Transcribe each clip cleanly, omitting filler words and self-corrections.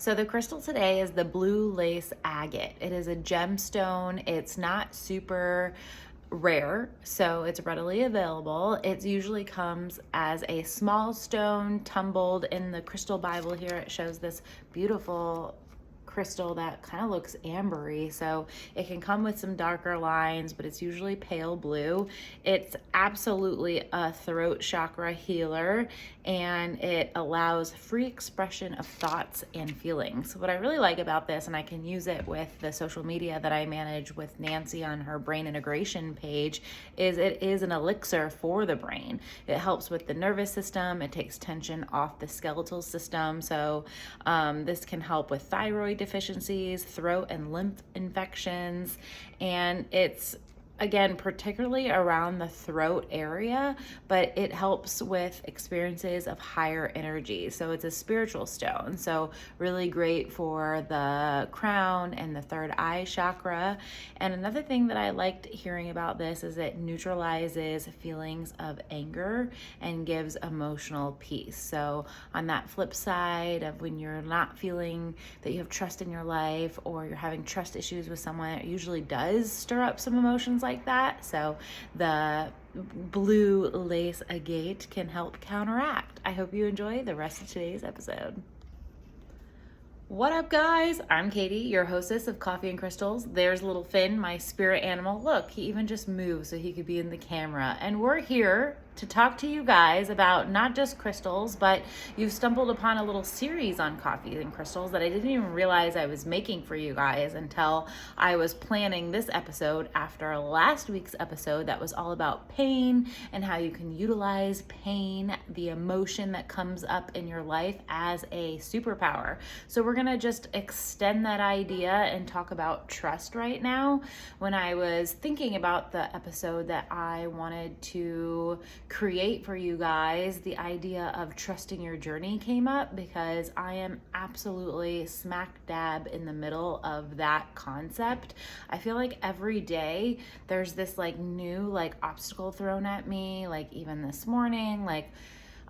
So the crystal today is the blue lace agate. It is a gemstone. It's not super rare, so it's readily available. It usually comes as a small stone tumbled. In the crystal Bible here, it shows this beautiful crystal that kind of looks ambery, so it can come with some darker lines, but it's usually pale blue. It's absolutely a throat chakra healer, and it allows free expression of thoughts and feelings. What I really like about this, and I can use it with the social media that I manage with Nancy on her brain integration page, is it is an elixir for the brain. It helps with the nervous system. It takes tension off the skeletal system. So this can help with thyroid deficiencies, throat and lymph infections, and it's, again, particularly around the throat area, but it helps with experiences of higher energy. So it's a spiritual stone, so really great for the crown and the third eye chakra. And another thing that I liked hearing about this is it neutralizes feelings of anger and gives emotional peace. So on that flip side of when you're not feeling that you have trust in your life, or you're having trust issues with someone, it usually does stir up some emotions like that. So the blue lace agate can help counteract. I hope you enjoy the rest of today's episode. What up, guys? I'm Katie, your hostess of Coffee and Crystals. There's little Finn, my spirit animal. Look, he even just moved so he could be in the camera. And we're here to talk to you guys about not just crystals, but you've stumbled upon a little series on coffee and crystals that I didn't even realize I was making for you guys until I was planning this episode after last week's episode that was all about pain and how you can utilize pain, the emotion that comes up in your life, as a superpower. So we're gonna just extend that idea and talk about trust right now. When I was thinking about the episode that I wanted to create for you guys, the idea of trusting your journey came up because I am absolutely smack dab in the middle of that concept. I feel like every day there's this new obstacle thrown at me, even this morning,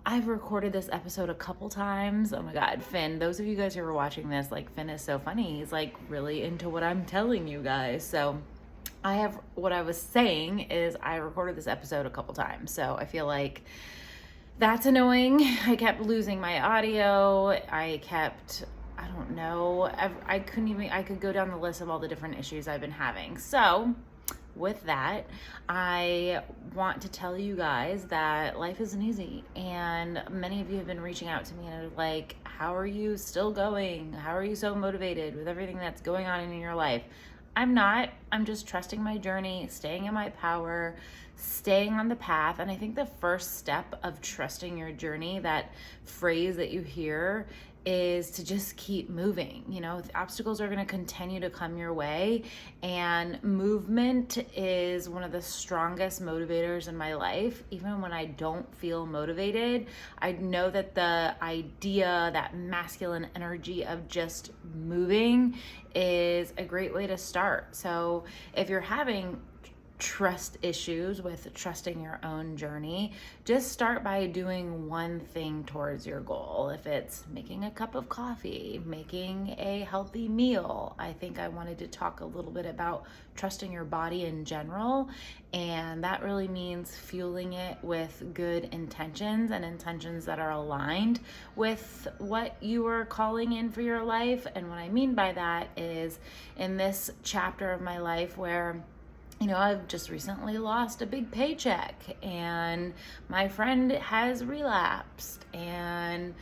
I've recorded this episode a couple times. Oh my God, Finn, those of you guys who are watching this, Finn is so funny. He's really into what I'm telling you guys. So what I was saying is I recorded this episode a couple times. So I feel like that's annoying. I kept losing my audio. I don't know. I could go down the list of all the different issues I've been having. So with that, I want to tell you guys that life isn't easy, and many of you have been reaching out to me and are like, how are you still going? How are you so motivated with everything that's going on in your life? I'm not. I'm just trusting my journey, staying in my power, staying on the path. And I think the first step of trusting your journey, that phrase that you hear, is to just keep moving. The obstacles are going to continue to come your way, and movement is one of the strongest motivators in my life. Even when I don't feel motivated, I know that the idea, that masculine energy of just moving, is a great way to start. So if you're having trust issues with trusting your own journey, just start by doing one thing towards your goal. If it's making a cup of coffee, making a healthy meal. I think I wanted to talk a little bit about trusting your body in general, and that really means fueling it with good intentions, and intentions that are aligned with what you are calling in for your life. And what I mean by that is, in this chapter of my life where I've just recently lost a big paycheck, and my friend has relapsed, and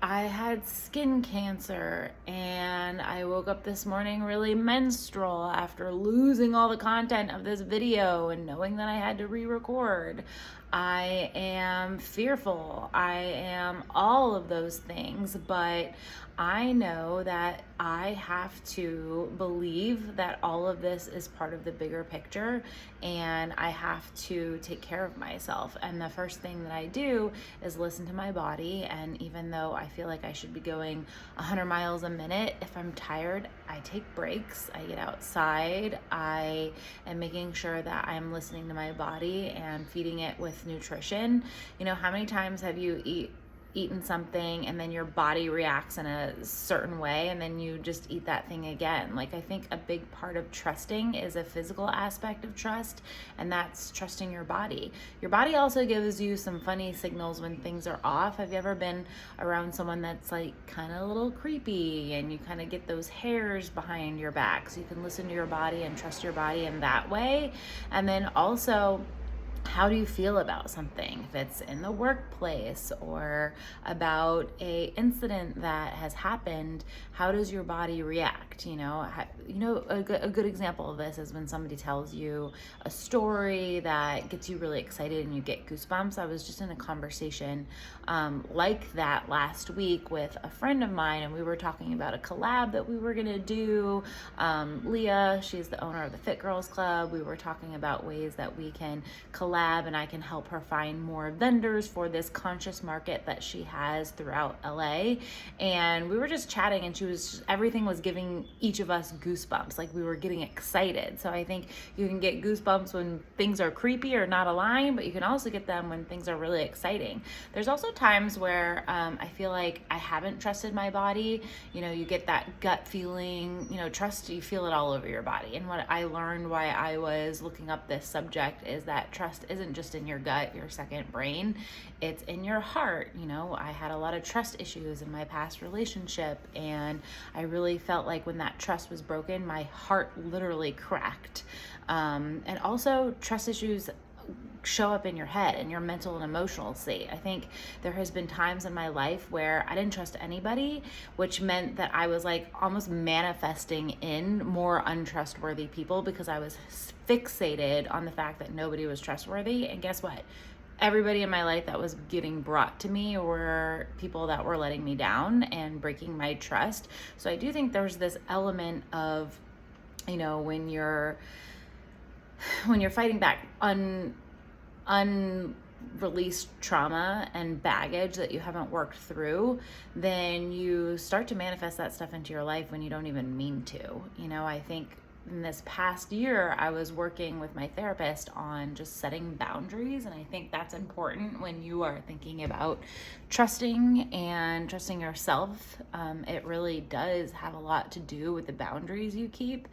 I had skin cancer, and I woke up this morning really menstrual after losing all the content of this video and knowing that I had to re-record. I am fearful. I am all of those things, but I know that I have to believe that all of this is part of the bigger picture, and I have to take care of myself. And the first thing that I do is listen to my body. And even though I feel like I should be going 100 miles a minute, if I'm tired, I take breaks. I get outside. I am making sure that I'm listening to my body and feeding it with nutrition. How many times have you eaten something and then your body reacts in a certain way and then you just eat that thing again. Like, I think a big part of trusting is a physical aspect of trust, and that's trusting your body. Your body also gives you some funny signals when things are off. Have you ever been around someone that's like kind of a little creepy and you kind of get those hairs behind your back? So you can listen to your body and trust your body in that way. And then also, how do you feel about something? If it's in the workplace or about a incident that has happened, how does your body react? A good example of this is when somebody tells you a story that gets you really excited and you get goosebumps. I was just in a conversation like that last week with a friend of mine, and we were talking about a collab that we were gonna do. Leah, she's the owner of the Fit Girls Club. We were talking about ways that we can collab, and I can help her find more vendors for this conscious market that she has throughout LA. And we were just chatting, and everything was giving each of us goosebumps. Like, we were getting excited. So I think you can get goosebumps when things are creepy or not aligned, but you can also get them when things are really exciting. There's also times where I feel like I haven't trusted my body. You get that gut feeling, trust, you feel it all over your body. And what I learned why I was looking up this subject is that trust isn't just in your gut, your second brain, it's in your heart. I had a lot of trust issues in my past relationship, and I really felt like when that trust was broken, my heart literally cracked. And also, trust issues show up in your head and your mental and emotional state. I think there has been times in my life where I didn't trust anybody, which meant that I was like almost manifesting in more untrustworthy people because I was fixated on the fact that nobody was trustworthy. And guess what? Everybody in my life that was getting brought to me were people that were letting me down and breaking my trust. So I do think there's this element of, when you're fighting back unreleased trauma and baggage that you haven't worked through, then you start to manifest that stuff into your life when you don't even mean to. I think in this past year, I was working with my therapist on just setting boundaries. And I think that's important when you are thinking about trusting and trusting yourself. It really does have a lot to do with the boundaries you keep.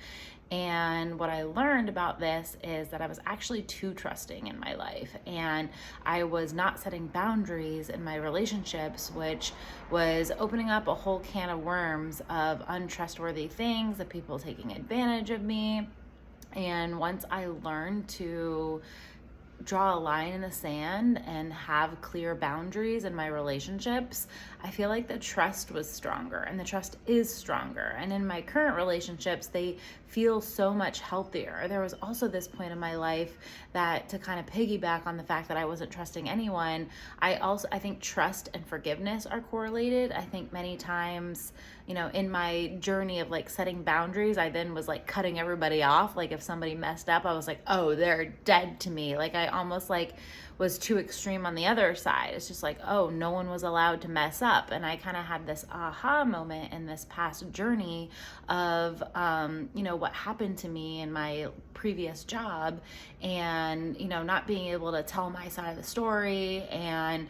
And what I learned about this is that I was actually too trusting in my life, and I was not setting boundaries in my relationships, which was opening up a whole can of worms of untrustworthy things, of people taking advantage of me. And once I learned to draw a line in the sand and have clear boundaries in my relationships, I feel like the trust was stronger, and the trust is stronger. And in my current relationships, they feel so much healthier. There was also this point in my life that, to kind of piggyback on the fact that I wasn't trusting anyone, I think trust and forgiveness are correlated. I think many times, in my journey of like setting boundaries, I then was like cutting everybody off. Like, if somebody messed up, I was like, oh, they're dead to me. Like, I almost like was too extreme on the other side. It's just like, oh, no one was allowed to mess up. And I kind of had this aha moment in this past journey of, what happened to me in my previous job, and, not being able to tell my side of the story and,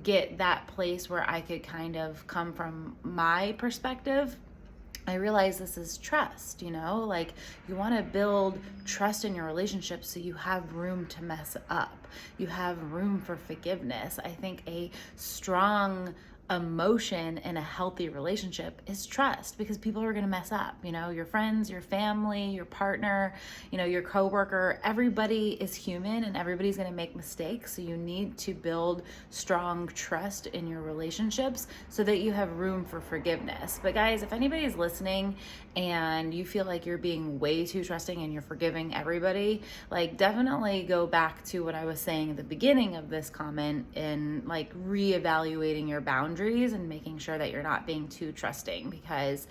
get that place where I could kind of come from my perspective. I realize this is trust, like, you want to build trust in your relationship so you have room to mess up. You have room for forgiveness. I think a strong emotion in a healthy relationship is trust, because people are going to mess up. Your friends, your family, your partner, your coworker, everybody is human and everybody's going to make mistakes. So you need to build strong trust in your relationships so that you have room for forgiveness. But guys, if anybody's listening and you feel like you're being way too trusting and you're forgiving everybody, like, definitely go back to what I was saying at the beginning of this comment and like reevaluating your boundaries and making sure that you're not being too trusting. Because,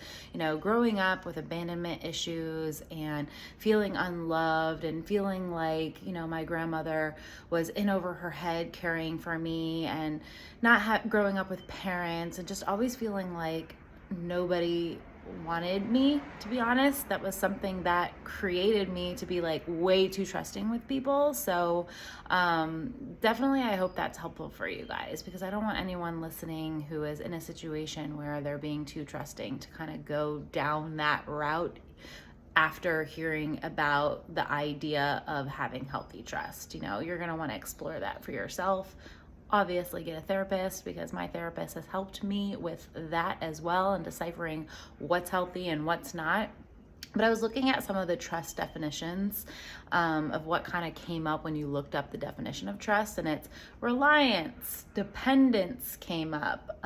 growing up with abandonment issues and feeling unloved and feeling like, my grandmother was in over her head caring for me, and not growing up with parents, and just always feeling like nobody wanted me, to be honest. That was something that created me to be like way too trusting with people. So definitely I hope that's helpful for you guys, because I don't want anyone listening who is in a situation where they're being too trusting to kind of go down that route after hearing about the idea of having healthy trust. You know, you're going to want to explore that for yourself. Obviously get a therapist, because my therapist has helped me with that as well, and deciphering what's healthy and what's not. But I was looking at some of the trust definitions of what kind of came up when you looked up the definition of trust, and it's reliance, dependence came up,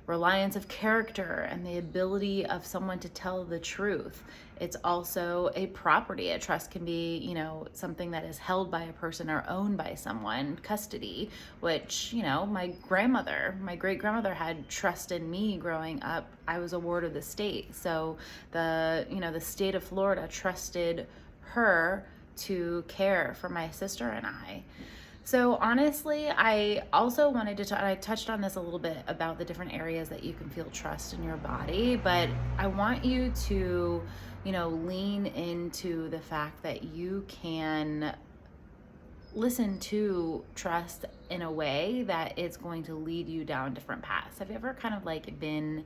reliance of character, and the ability of someone to tell the truth. It's also a property. A trust can be, you know, something that is held by a person or owned by someone, custody, which, you know, my great grandmother had trust in me growing up. I was a ward of the state. So the state of Florida trusted her to care for my sister and I. So honestly, I also wanted to I touched on this a little bit about the different areas that you can feel trust in your body, but I want you to, you know, lean into the fact that you can listen to trust in a way that it's going to lead you down different paths. Have you ever kind of like been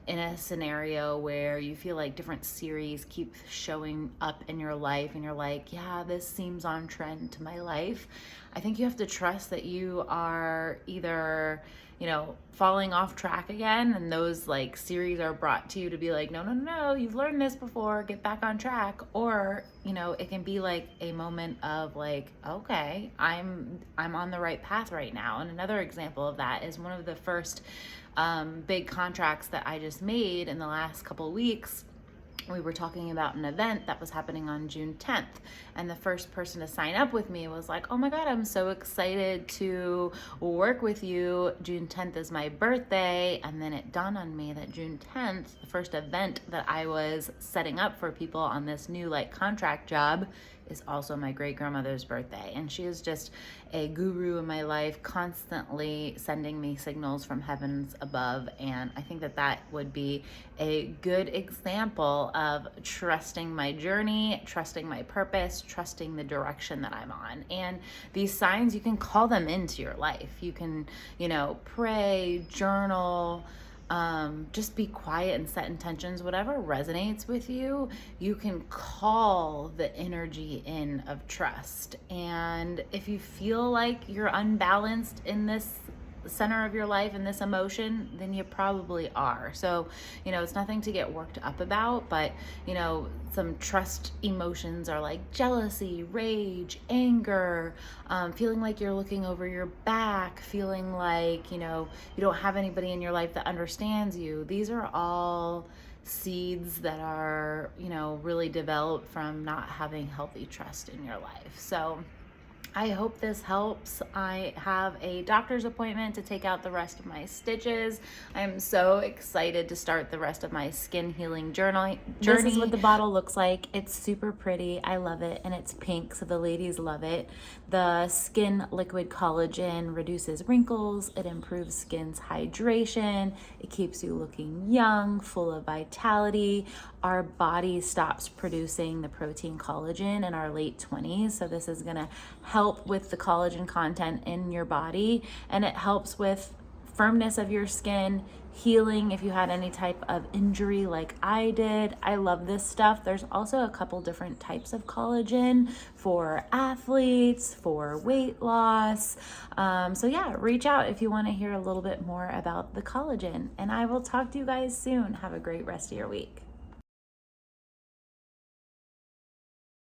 in a scenario where you feel like different series keep showing up in your life and you're like, yeah, this seems on trend to my life? I think you have to trust that you are either, you know, falling off track again, and those like series are brought to you to be like, no, you've learned this before, get back on track. Or, you know, it can be like a moment of like, okay, I'm on the right path right now. And another example of that is one of the first big contracts that I just made in the last couple of weeks. We were talking about an event that was happening on June 10th, and the first person to sign up with me was like, oh my God, I'm so excited to work with you. June 10th is my birthday. And then it dawned on me that June 10th, the first event that I was setting up for people on this new like contract job, is also my great grandmother's birthday. And she is just a guru in my life, constantly sending me signals from heavens above. And I think that that would be a good example of trusting my journey, trusting my purpose, trusting the direction that I'm on. And these signs, you can call them into your life. You can, you know, pray, journal, just be quiet and set intentions. Whatever resonates with you, you can call the energy in of trust. And if you feel like you're unbalanced in this center of your life and this emotion, then you probably are. So, you know, it's nothing to get worked up about, but, you know, some trust emotions are like jealousy, rage, anger, feeling like you're looking over your back, feeling like, you know, you don't have anybody in your life that understands you. These are all seeds that are, you know, really developed from not having healthy trust in your life. So I hope this helps. I have a doctor's appointment to take out the rest of my stitches. I'm so excited to start the rest of my skin healing journey. This is what the bottle looks like. It's super pretty. I love it. And it's pink, so the ladies love it. The skin liquid collagen reduces wrinkles. It improves skin's hydration. It keeps you looking young, full of vitality. Our body stops producing the protein collagen in our late 20s. So this is gonna help with the collagen content in your body, and it helps with firmness of your skin, healing if you had any type of injury like I did. I love this stuff. There's also a couple different types of collagen for athletes, for weight loss. So yeah, reach out if you want to hear a little bit more about the collagen, and I will talk to you guys soon. Have a great rest of your week.